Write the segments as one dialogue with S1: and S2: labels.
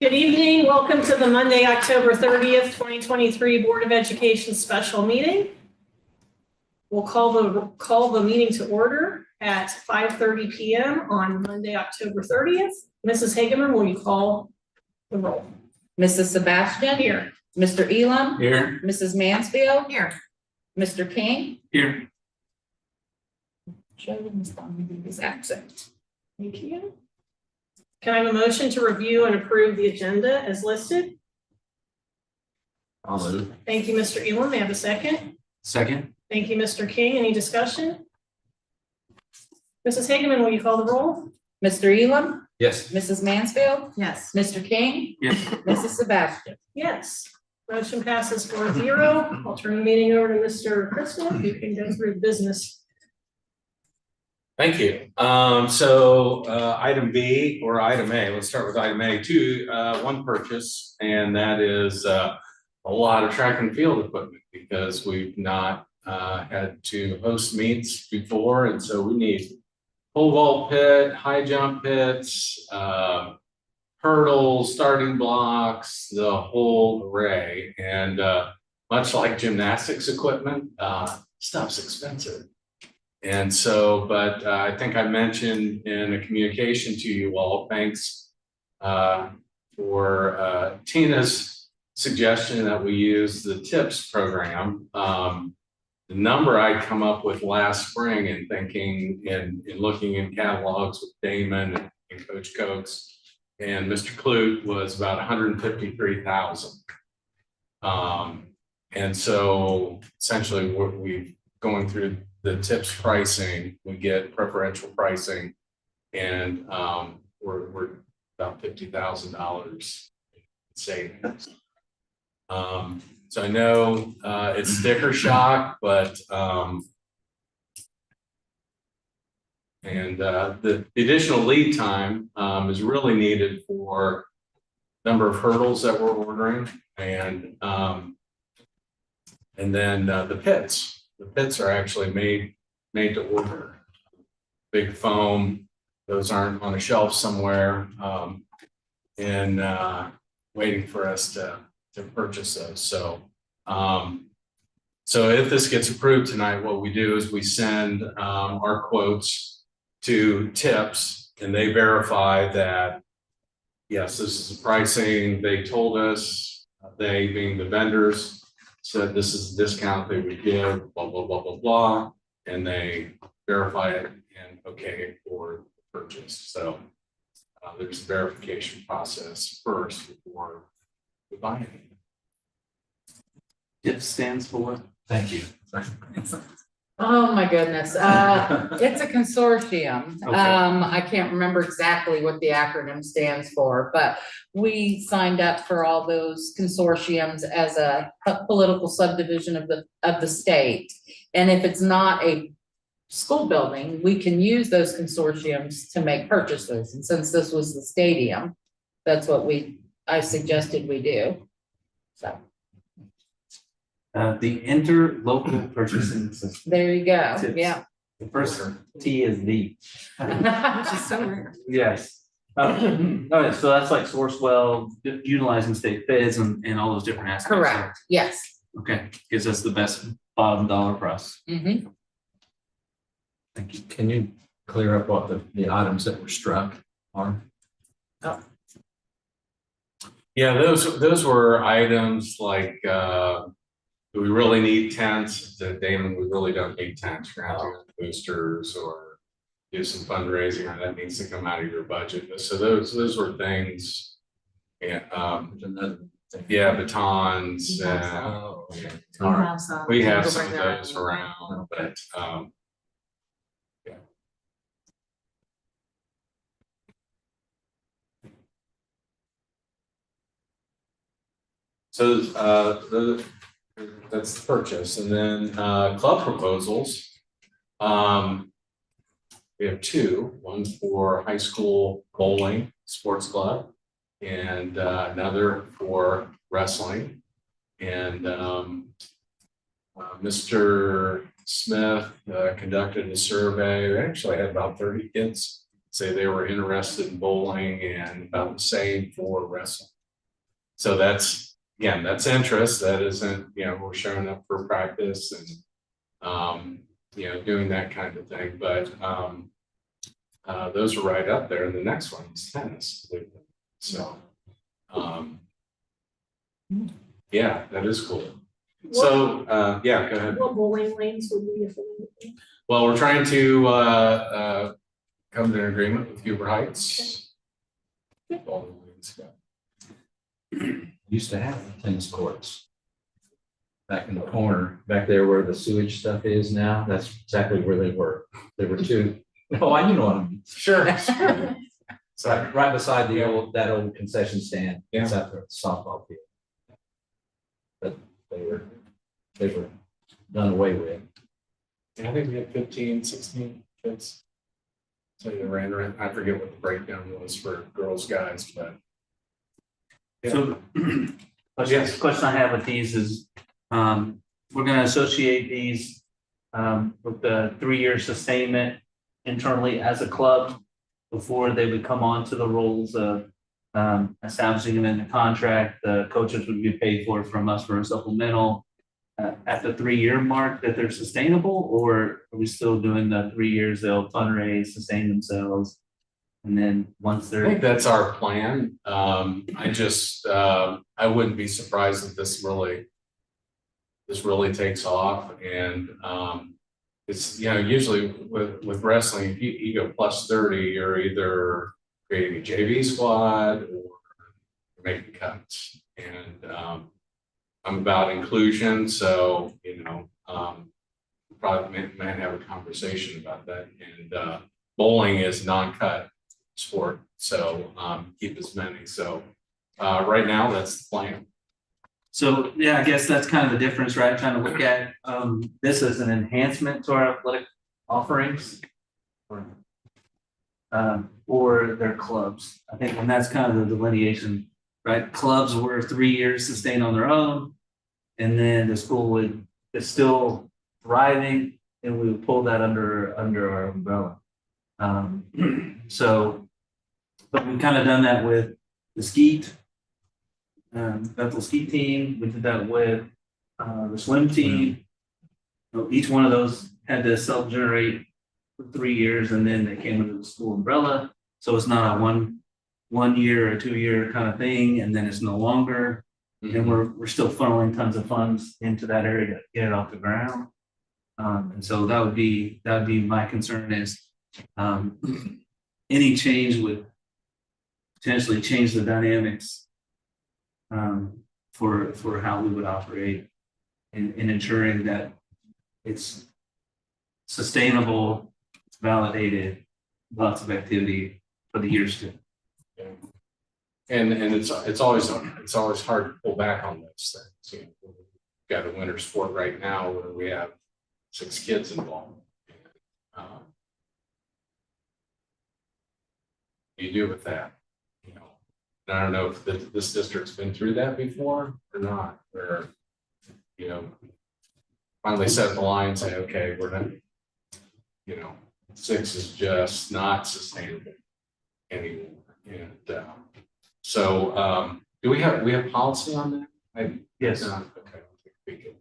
S1: Good evening. Welcome to the Monday, October 30th, 2023 Board of Education special meeting. We'll call the meeting to order at 5:30 p.m. on Monday, October 30th. Mrs. Hageman, will you call the roll?
S2: Mrs. Sebastian?
S1: Here.
S2: Mr. Elam?
S3: Here.
S2: Mrs. Mansfield?
S1: Here.
S2: Mr. King?
S3: Here.
S2: Is absent.
S1: Thank you. Can I have a motion to review and approve the agenda as listed?
S3: I'll move.
S1: Thank you, Mr. Elam. May I have a second?
S3: Second.
S1: Thank you, Mr. King. Any discussion? Mrs. Hageman, will you call the roll?
S2: Mr. Elam?
S3: Yes.
S2: Mrs. Mansfield?
S1: Yes.
S2: Mr. King?
S3: Yes.
S2: Mrs. Sebastian?
S1: Yes. Motion passes 4-0. I'll turn the meeting over to Mr. Crystal. You can go through business.
S4: Thank you. Item B or item A, let's start with item A. One purchase, and that is a lot of track and field equipment because we've not had to host meets before, and so we need pole vault pit, high jump pits, hurdles, starting blocks, the whole array. And much like gymnastics equipment, stuff's expensive. And so, but I think I mentioned in a communication to you all, thanks for Tina's suggestion that we use the TIPS program. The number I'd come up with last spring and thinking in looking in catalogs with Damon and Coach Coates and Mr. Clute was about 153,000. And so essentially we've going through the TIPS pricing, we get preferential pricing, and we're about $50,000 savings. So I know it's sticker shock, but the additional lead time is really needed for number of hurdles that we're ordering, and then the pits. The pits are actually made to order. Big foam, those aren't on a shelf somewhere and waiting for us to purchase those. So if this gets approved tonight, what we do is we send our quotes to TIPS, and they verify that yes, this is the pricing they told us. They being the vendors said this is the discount they would give, blah, blah, blah, blah, blah, and they verify it and okay for the purchase. So there's a verification process first before we buy it.
S3: DIP stands for? Thank you.
S2: Oh my goodness. It's a consortium.
S3: Okay.
S2: I can't remember exactly what the acronym stands for, but we signed up for all those consortiums as a political subdivision of the state. And if it's not a school building, we can use those consortiums to make purchases. And since this was the stadium, that's what I suggested we do. So.
S3: The interlocal purchasing system.
S2: There you go.
S3: Tips.
S2: Yeah.
S3: The first T is the.
S2: Which is so rare.
S3: Yes. Okay, so that's like Sourcewell, utilizing state bids and all those different aspects.
S2: Correct. Yes.
S3: Okay, gives us the best bottom dollar price.
S2: Mm-hmm.
S3: Thank you.
S5: Can you clear up what the items that were struck are?
S2: Oh.
S4: Yeah, those were items like do we really need tents? Damon, we really don't need tents. We're going to have boosters or do some fundraising, or that needs to come out of your budget. So those were things. Yeah, yeah, batons.
S5: Oh, okay.
S4: All right. We have some of those around, but yeah. So that's the purchase, and then club proposals. We have two, one for high school bowling sports club and another for wrestling. And Mr. Smith conducted a survey. We actually had about 30 kids say they were interested in bowling and about the same for wrestling. So that's, again, that's interest, that isn't, we're showing up for practice and, doing that kind of thing, but, those are right up there, and the next one is tennis. So, yeah, that is cool. So, yeah, go ahead.
S1: What bowling lanes would we affiliate?
S4: Well, we're trying to, come to an agreement with Huber Heights. All the lanes, yeah.
S5: Used to have tennis courts. Back in the corner, back there where the sewage stuff is now, that's exactly where they were. There were two. Oh, you know what I mean.
S4: Sure.
S5: So right beside that old concession stand,
S4: Yeah.
S5: it's at the softball field. But they were done away with.
S4: I think we had 15, 16 kids. So they ran around, I forget what the breakdown was for girls, guys, but.
S3: So, question I have with these is, we're gonna associate these, with the 3-year sustainment internally as a club before they would come on to the roles of, establishing them in the contract. The coaches would be paid from us for a supplemental, at the 3-year mark that they're sustainable, or are we still doing the 3 years, they'll fundraise, sustain themselves? And then once
S4: I think
S3: they're,
S4: that's our plan. I wouldn't be surprised if this really takes off, and, it's, usually with wrestling, if you go plus 30, you're either creating a JV squad or making cuts. And, I'm about inclusion, so, probably may have a conversation about that. And, bowling is non-cut sport, so, keep as many. So, right now, that's the plan.
S3: so, yeah, I guess that's kind of the difference, right? Trying to look at, this as an enhancement to our athletic offerings. Or their clubs, I think, and that's kind of the delineation, right? Clubs were 3 years sustained on their own, and then the school is still thriving, and we would pull that under our umbrella. So, but we've kind of done that with the skeet, Bethel ski team. We did that with the swim team. Each one of those had to self-generate for 3 years, and then they came under the school umbrella. So it's not a one year or 2 year kind of thing, and then it's no longer. And we're still funneling tons of funds into that area to get it off the ground. And so that would be my concern is, any change would potentially change the dynamics, for how we would operate in ensuring that it's sustainable, it's validated, lots of activity for the years to.
S4: Yeah. And it's always hard to pull back on those things. We've got a winter sport right now where we have 6 kids involved. You do with that, And I don't know if this district's been through that before or not, where, finally set the line and say, okay, we're not, 6 is just not sustainable anymore. And so, do we have policy on that?
S3: Yes.
S4: Okay, I'll take a peek at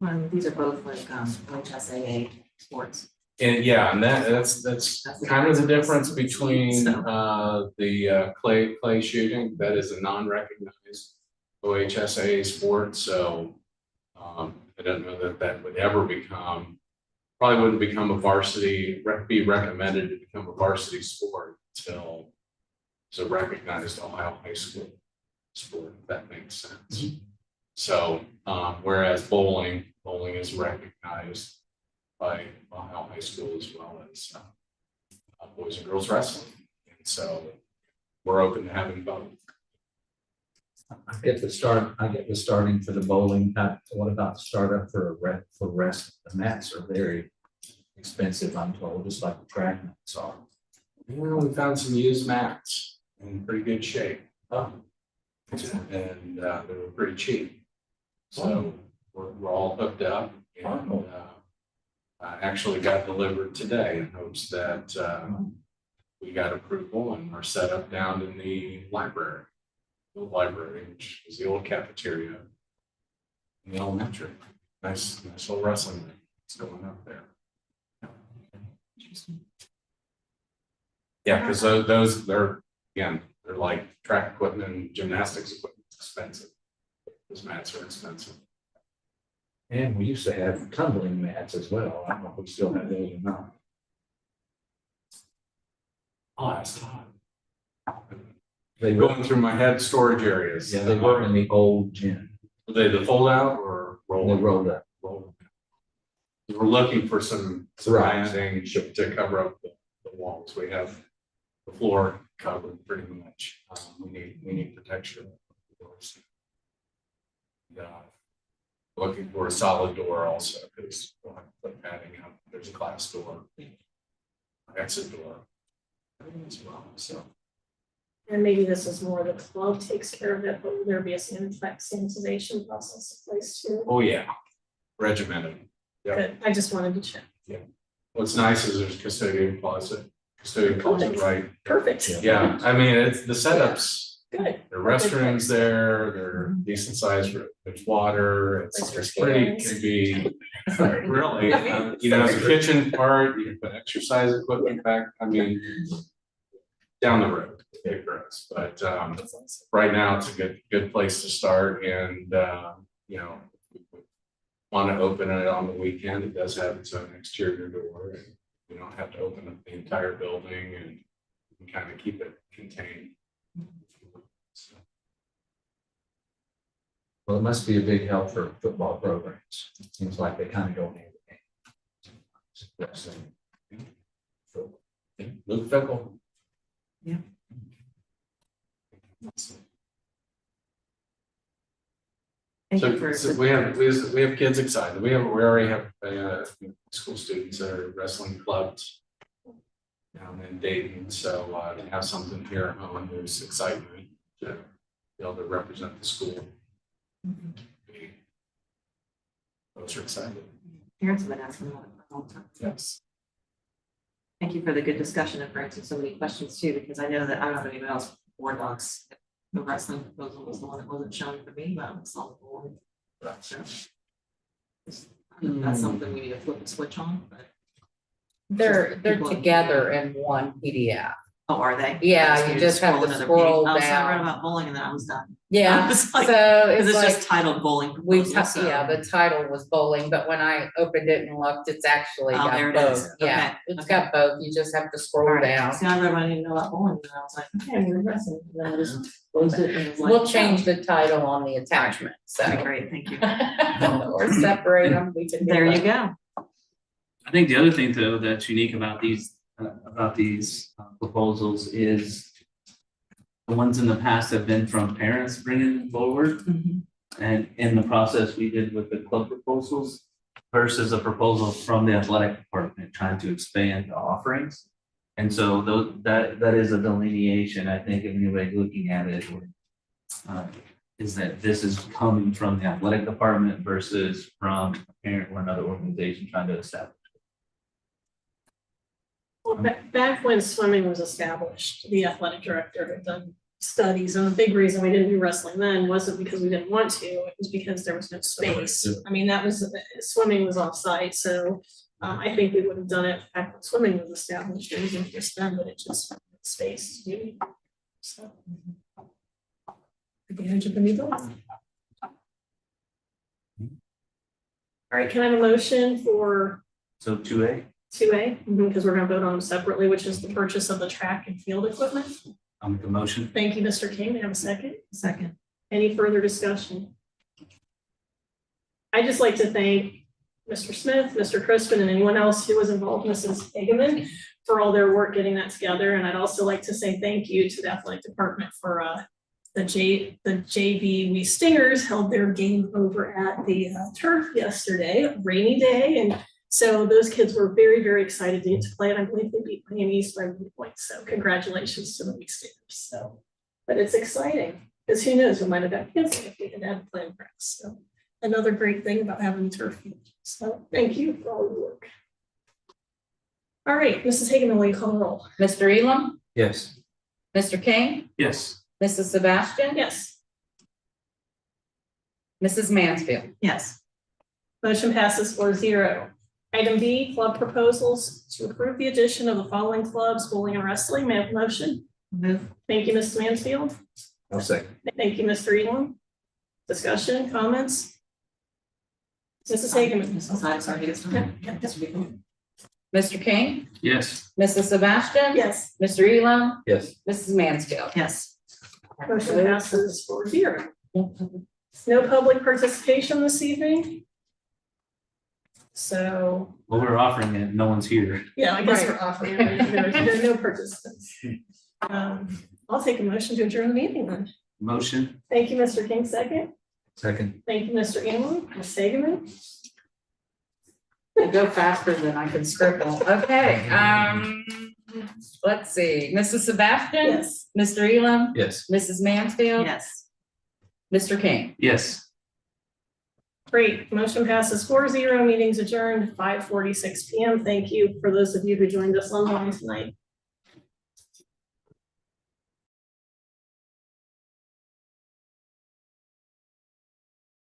S4: that.
S6: These are both like OHSAA sports.
S4: And yeah, and that's kind of the difference between the clay shooting. That is a non-recognized OHSAA sport. So I don't know that would ever probably wouldn't become a be recommended to become a varsity sport until it's a recognized Ohio high school sport, if that makes sense. So whereas bowling is recognized by Ohio High School as well as boys and girls wrestling. And so we're open to having both.
S5: I get the starting for the bowling. What about the startup for wrestling? The mats are very expensive, I'm told, just like the track mats are.
S4: We found some used mats in pretty good shape.
S5: Oh.
S4: And they were pretty cheap. So we're all hooked up, and actually got delivered today in hopes that we got approval and we're set up down in the library. The library, which is the old cafeteria. In the elementary, nice little wrestling ring. It's going up there. Yeah, because those, they're, again, they're like track equipment and gymnastics equipment, it's expensive. Those mats are expensive.
S5: And we used to have tumbling mats as well. I don't know if we still have those or not.
S4: Oh, that's Todd.
S5: They were,
S4: Going through my head storage areas.
S5: yeah, they were in the old gym.
S4: Were they the fold out or
S5: They
S4: roll?
S5: rolled up.
S4: Roll. We're looking for some surrounding to cover up the walls. We have the floor covered pretty much. We need protection. Yeah. Looking for a solid door also, because we'll have to put padding up. There's a glass door, exit door as well, so.
S1: And maybe this is more the club takes care of it, but will there be a sanitization process in place too?
S4: Oh, yeah, regimented. Yeah.
S1: Good, I just wanted to check.
S4: What's nice is there's custodian closet right.
S1: Perfect.
S4: Yeah, I mean, it's the setups,
S1: Good.
S4: there are restrooms there, they're decent sized, there's water, it's pretty, can be, really, you know, the kitchen part, you can put exercise equipment back, I mean, down the road, it grows, but, right now it's a good place to start, and, you know, want to open it on the weekend, it does have its own exterior door, and you don't have to open up the entire building, and you can kind of keep it contained. So,
S5: Well, it must be a big help for football programs. It seems like they kind of go hand in hand.
S4: Luke Fickle.
S6: Yeah. Thank you for.
S4: So we have kids excited. We already have school students that are wrestling clubs down in Dayton. So to have something here at home, there's excitement to be able to represent the school. Folks are excited.
S6: Parents have been asking about it for a long time.
S4: Yes.
S6: Thank you for the good discussion and for answering so many questions too, because I know that I don't have anyone else board docs. The wrestling proposal was the one that wasn't shown for me, but I saw the board. So, that's something we need to flip a switch on, but.
S2: They're together in one PDF.
S6: Oh, are they?
S2: Yeah, you just have to
S6: another
S2: scroll
S6: page. Oh, so I read
S2: down.
S6: about bowling and then I was done.
S2: Yeah,
S6: It's like-
S2: so
S6: Because
S2: it's
S6: it's
S2: like,
S6: just titled bowling.
S2: we,
S6: proposal, so-
S2: yeah, the title was bowling, but when I opened it and looked, it's actually
S6: Oh, there
S2: got
S6: it
S2: both.
S6: is.
S2: Yeah,
S6: Okay,
S2: it's
S6: okay.
S2: got both. You just have to scroll
S6: All right.
S2: down.
S6: See, I read what I didn't know about bowling and I was like, okay, we're wrestling. And then I just closed it and it was like.
S2: We'll change the title on the attachment, so.
S6: Okay, great, thank you.
S2: Or separate them, we can do
S6: There you
S2: that.
S6: go.
S3: I think the other thing though that's unique about these proposals is the ones in the past have been from parents bringing them forward.
S6: Mhm.
S3: And in the process we did with the club proposals versus a proposal from the athletic department trying to expand the offerings. And so that is a delineation, I think, if anybody looking at it, is that this is coming from the athletic department versus from a parent or another organization trying to establish.
S1: Well, back when swimming was established, the athletic director had done studies, and the big reason we didn't do wrestling then wasn't because we didn't want to, it was because there was no space. I mean, that was, swimming was off-site, so I think we would have done it back when swimming was established, there was interest then, but it just space to do it. So. Advantage of the new building. All right, can I have a motion for
S3: So 2A,
S1: 2A, because we're gonna vote on them separately, which is the purchase of the track and field equipment.
S3: I'll make a motion.
S1: Thank you, Mr. King. May I have a second?
S6: Second.
S1: Any further discussion? I'd just like to thank Mr. Smith, Mr. Crispin, and anyone else who was involved, Mrs. Hageman, for all their work getting that together. And I'd also like to say thank you to the athletic department for the JV We Stingers held their game over at the turf yesterday, a rainy day, and so those kids were very, very excited to get to play, and I believe they beat Miami East by 1 point. So congratulations to the We Stingers. So, but it's exciting because who knows, we might have got canceled if we didn't have a playing grass. So another great thing about having turf field. So thank you for all your work. All right, Mrs. Hageman, will you call the roll?
S2: Mr. Elam,
S5: Yes.
S2: Mr. King,
S3: Yes.
S2: Mrs. Sebastian,
S1: Yes.
S2: Mrs. Mansfield.
S6: Yes.
S1: Motion passes 4-0. Item B, club proposals to approve the addition of the following clubs, bowling and wrestling. May I have a motion?
S6: Move.
S1: Thank you, Mrs. Mansfield.
S5: I'll second.
S1: Thank you, Mr. Elam. Discussion, comments? Mrs. Hageman.
S6: Mrs. Hyde, sorry, it's
S1: Yeah,
S6: fine.
S2: Mr. King,
S3: Yes.
S2: Mrs. Sebastian.
S1: Yes.
S2: Mr. Elam,
S5: Yes.
S2: Mrs. Mansfield.
S6: Yes.
S1: Motion passes 4-0. No public participation this evening. So,
S3: Well, we're offering it, no one's here.
S1: yeah, I guess
S2: Right.
S1: we're offering, there are no participants. I'll take a motion to adjourn the meeting then.
S3: Motion.
S1: Thank you, Mr. King, second.
S5: Second.
S1: Thank you, Mr. Elam. Ms. Hageman.
S2: I go faster than I can scribble. Okay, let's see, Mrs. Sebastian.
S1: Yes.
S2: Mr. Elam,
S5: Yes.
S2: Mrs. Mansfield.
S6: Yes.
S2: Mr. King.
S3: Yes.
S1: Great. Motion passes 4-0. Meeting's adjourned 5:46 PM. Thank you for those of you who joined us online tonight.